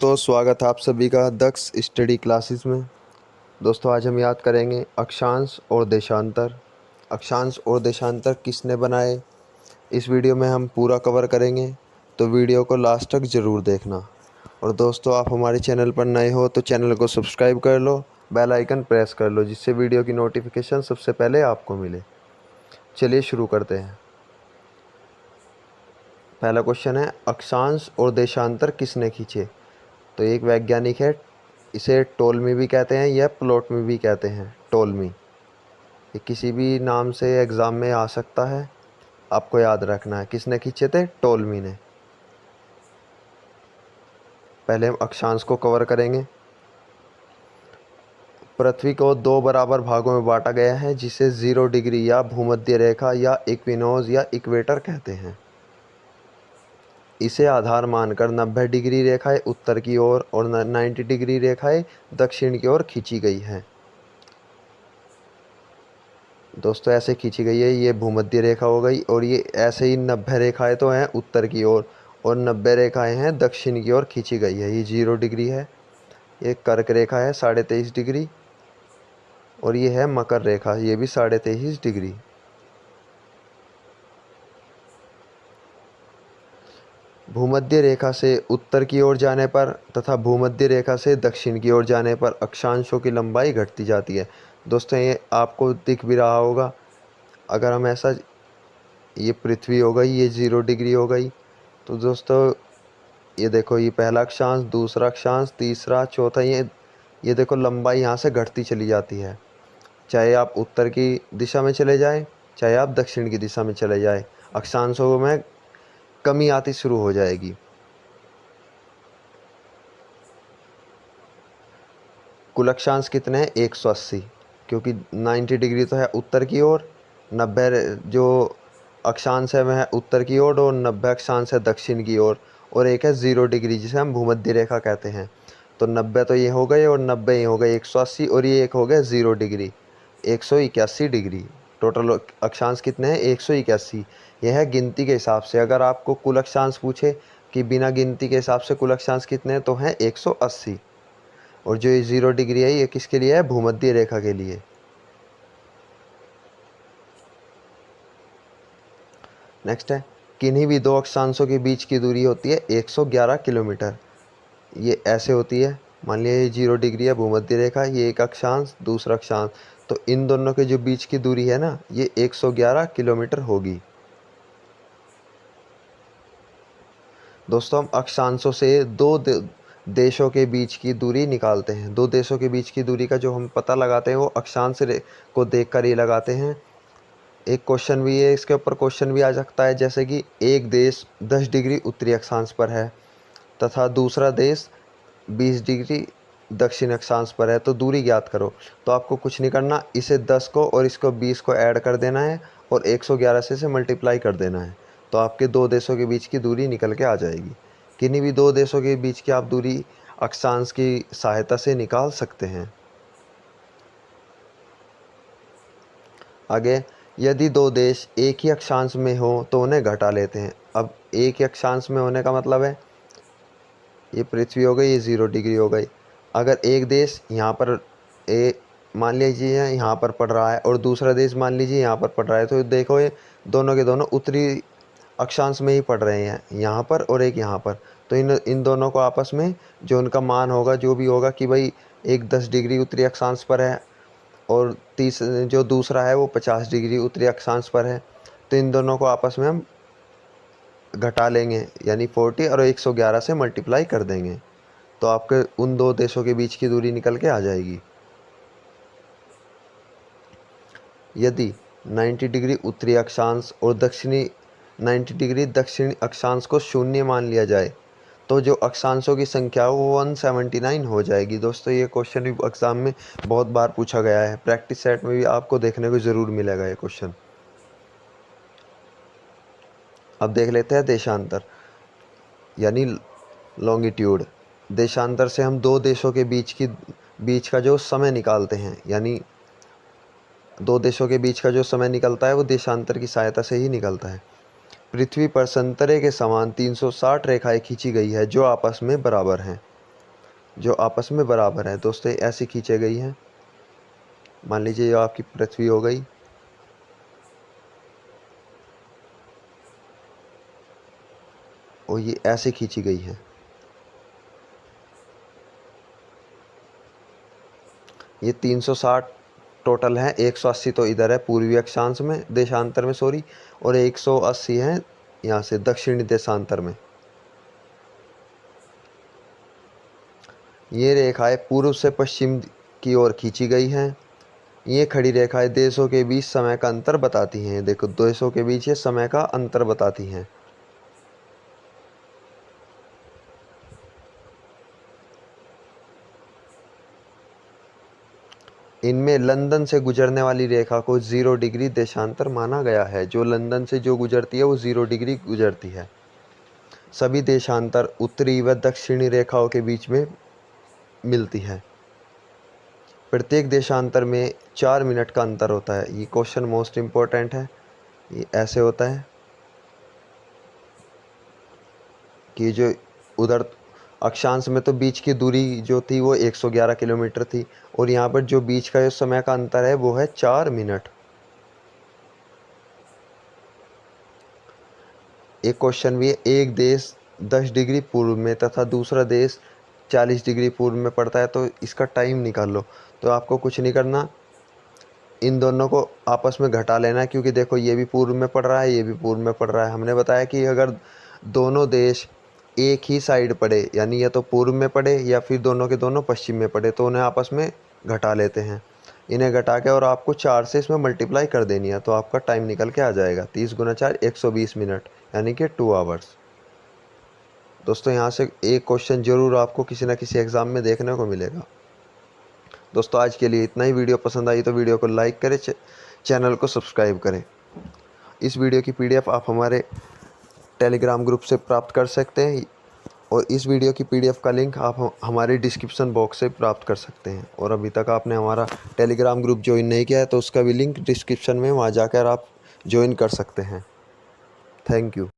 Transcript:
दोस्तों, स्वागत है आप सभी का दक्ष स्टडी क्लासेस में। दोस्तों, आज हम याद करेंगे अक्षांश और देशांतर। अक्षांश और देशांतर किसने बनाए, इस वीडियो में हम पूरा कवर करेंगे, तो वीडियो को लास्ट तक ज़रूर देखना। और दोस्तों, आप हमारे चैनल पर नए हो तो चैनल को सब्सक्राइब कर लो, बेल आइकन प्रेस कर लो, जिससे वीडियो की नोटिफिकेशन सबसे पहले आपको मिले। चलिए शुरू करते हैं। पहला क्वेश्चन है, अक्षांश और देशांतर किसने खींचे। तो एक वैज्ञानिक है, इसे टोल्मी भी कहते हैं या प्लॉटमी भी कहते हैं। टोल्मी, ये किसी भी नाम से एग्ज़ाम में आ सकता है, आपको याद रखना है। किसने खींचे थे? टोल्मी ने। पहले हम अक्षांश को कवर करेंगे। पृथ्वी को दो बराबर भागों में बांटा गया है, जिसे 0 डिग्री या भूमध्य रेखा या इक्विनोज या इक्वेटर कहते हैं। इसे आधार मानकर 90 डिग्री रेखाएं उत्तर की ओर और 90 डिग्री रेखाएं दक्षिण की ओर खींची गई हैं। दोस्तों, ऐसे खींची गई है, ये भूमध्य रेखा हो गई, और ये ऐसे ही 90 रेखाएं तो हैं उत्तर की ओर और 90 रेखाएं हैं दक्षिण की ओर खींची गई है। ये 0 डिग्री है, ये कर्क रेखा है 23.5 डिग्री, और ये है मकर रेखा, ये भी 23.5 डिग्री। भूमध्य रेखा से उत्तर की ओर जाने पर तथा भूमध्य रेखा से दक्षिण की ओर जाने पर अक्षांशों की लंबाई घटती जाती है। दोस्तों, ये आपको दिख भी रहा होगा। अगर हम ऐसा, ये पृथ्वी हो गई, ये 0 डिग्री हो गई, तो दोस्तों ये देखो, ये पहला अक्षांश, दूसरा अक्षांश, तीसरा, चौथा, ये देखो लंबाई यहाँ से घटती चली जाती है। चाहे आप उत्तर की दिशा में चले जाएं, चाहे आप दक्षिण की दिशा में चले जाएं, अक्षांशों में कमी आती शुरू हो जाएगी। कुल अक्षांश कितने हैं? 180, क्योंकि 90 डिग्री तो है उत्तर की ओर, 90 जो अक्षांश है वह है उत्तर की ओर, और 90 अक्षांश है दक्षिण की ओर, और एक है 0 डिग्री जिसे हम भूमध्य रेखा कहते हैं। तो 90 तो ये हो गए और 90 ये हो गए 180, और ये एक हो गया 0 डिग्री, 181 डिग्री। टोटल अक्षांश कितने हैं? 181। यह है गिनती के हिसाब से। अगर आपको कुल अक्षांश पूछे कि बिना गिनती के हिसाब से कुल अक्षांश कितने हैं, तो हैं 180। और जो ये 0 डिग्री है, ये किसके लिए है? भूमध्य रेखा के लिए। नेक्स्ट है, किन्हीं भी दो अक्षांशों के बीच की दूरी होती है 111 किलोमीटर। ये ऐसे होती है, मान लिया ये 0 डिग्री है भूमध्य रेखा, ये एक अक्षांश, दूसरा अक्षांश, तो इन दोनों के जो बीच की दूरी है ना, ये 111 किलोमीटर होगी। दोस्तों, हम अक्षांशों से दो देशों के बीच की दूरी निकालते हैं। दो देशों के बीच की दूरी का जो हम पता लगाते हैं, वो अक्षांश को देखकर ही लगाते हैं। एक क्वेश्चन भी है, इसके ऊपर क्वेश्चन भी आ सकता है, जैसे कि एक देश 10 डिग्री उत्तरी अक्षांश पर है तथा दूसरा देश 20 डिग्री दक्षिण अक्षांश पर है, तो दूरी ज्ञात करो। तो आपको कुछ नहीं करना, इसे 10 को और इसको 20 को ऐड कर देना है और 111 से इसे मल्टीप्लाई कर देना है, तो आपके दो देशों के बीच की दूरी निकल के आ जाएगी। किन्हीं भी दो देशों के बीच की आप दूरी अक्षांश की सहायता से निकाल सकते हैं। आगे, यदि दो देश एक ही अक्षांश में हो तो उन्हें घटा लेते हैं। अब एक ही अक्षांश में होने का मतलब है, ये पृथ्वी हो गई, ये 0 डिग्री हो गई। अगर एक देश यहाँ पर मान लीजिए यहाँ पर पड़ रहा है और दूसरा देश मान लीजिए यहाँ पर पड़ रहा है, तो देखो ये दोनों के दोनों उत्तरी अक्षांश में ही पड़ रहे हैं, यहाँ पर और एक यहाँ पर। तो इन दोनों को आपस में जो उनका मान होगा, जो भी होगा, कि भाई एक 10 डिग्री उत्तरी अक्षांश पर है और जो दूसरा है वो 50 डिग्री उत्तरी अक्षांश पर है, तो इन दोनों को आपस में हम घटा लेंगे, यानी 40 और 111 से मल्टीप्लाई कर देंगे, तो आपके उन दो देशों के बीच की दूरी निकल के आ जाएगी। यदि 90 डिग्री उत्तरी अक्षांश और 90 डिग्री दक्षिणी अक्षांश को शून्य मान लिया जाए, तो जो अक्षांशों की संख्या है वो 179 हो जाएगी। दोस्तों, ये क्वेश्चन भी एग्जाम में बहुत बार पूछा गया है, प्रैक्टिस सेट में भी आपको देखने को ज़रूर मिलेगा ये क्वेश्चन। अब देख लेते हैं देशांतर, यानी लॉन्गिट्यूड। देशांतर से हम दो देशों के बीच का जो समय निकालते हैं, यानी दो देशों के बीच का जो समय निकलता है वो देशांतर की सहायता से ही निकलता है। पृथ्वी पर संतरे के समान 360 रेखाएं खींची गई है जो आपस में बराबर हैं। जो आपस में बराबर है। दोस्तों ऐसी खींची गई हैं। मान लीजिए ये आपकी पृथ्वी हो गई, और ये ऐसे खींची गई है। ये 360 टोटल है। 180 तो इधर है पूर्वी अक्षांश में, देशांतर में सॉरी, और 180 है यहाँ से दक्षिणी देशांतर में। ये रेखाएं पूर्व से पश्चिम की ओर खींची गई हैं। ये खड़ी रेखाएं देशों के बीच समय का अंतर बताती हैं। देखो देशों के बीच ये समय का अंतर बताती हैं। इनमें लंदन से गुजरने वाली रेखा को 0 डिग्री देशांतर माना गया है। जो लंदन से जो गुजरती है वो 0 डिग्री गुजरती है। सभी देशांतर उत्तरी व दक्षिणी रेखाओं के बीच में मिलती है। प्रत्येक देशांतर में 4 मिनट का अंतर होता है। ये क्वेश्चन मोस्ट इम्पोर्टेंट है। ये ऐसे होता है कि जो उधर अक्षांश में तो बीच की दूरी जो थी वो 111 किलोमीटर थी, और यहाँ पर जो बीच का जो समय का अंतर है वो है 4 मिनट। एक क्वेश्चन भी है, एक देश 10 डिग्री पूर्व में तथा दूसरा देश 40 डिग्री पूर्व में पड़ता है, तो इसका टाइम निकाल लो। तो आपको कुछ नहीं करना, इन दोनों को आपस में घटा लेना है, क्योंकि देखो ये भी पूर्व में पड़ रहा है, ये भी पूर्व में पड़ रहा है। हमने बताया कि अगर दोनों देश एक ही साइड पड़े, यानी या तो पूर्व में पड़े या फिर दोनों के दोनों पश्चिम में पड़े, तो उन्हें आपस में घटा लेते हैं। इन्हें घटा के और आपको 4 से इसमें मल्टीप्लाई कर देनी है, तो आपका टाइम निकल के आ जाएगा। 30 गुना 4 120 मिनट, यानी कि 2 आवर्स। दोस्तों यहाँ से एक क्वेश्चन जरूर आपको किसी न किसी एग्ज़ाम में देखने को मिलेगा। दोस्तों आज के लिए इतना ही। वीडियो पसंद आई तो वीडियो को लाइक करें, चैनल को सब्सक्राइब करें। इस वीडियो की पीडीएफ आप हमारे टेलीग्राम ग्रुप से प्राप्त कर सकते हैं, और इस वीडियो की पीडीएफ का लिंक आप हमारे डिस्क्रिप्शन बॉक्स से प्राप्त कर सकते हैं। और अभी तक आपने हमारा टेलीग्राम ग्रुप ज्वाइन नहीं किया है तो उसका भी लिंक डिस्क्रिप्शन में, वहाँ जाकर आप ज्वाइन कर सकते हैं। Thank you.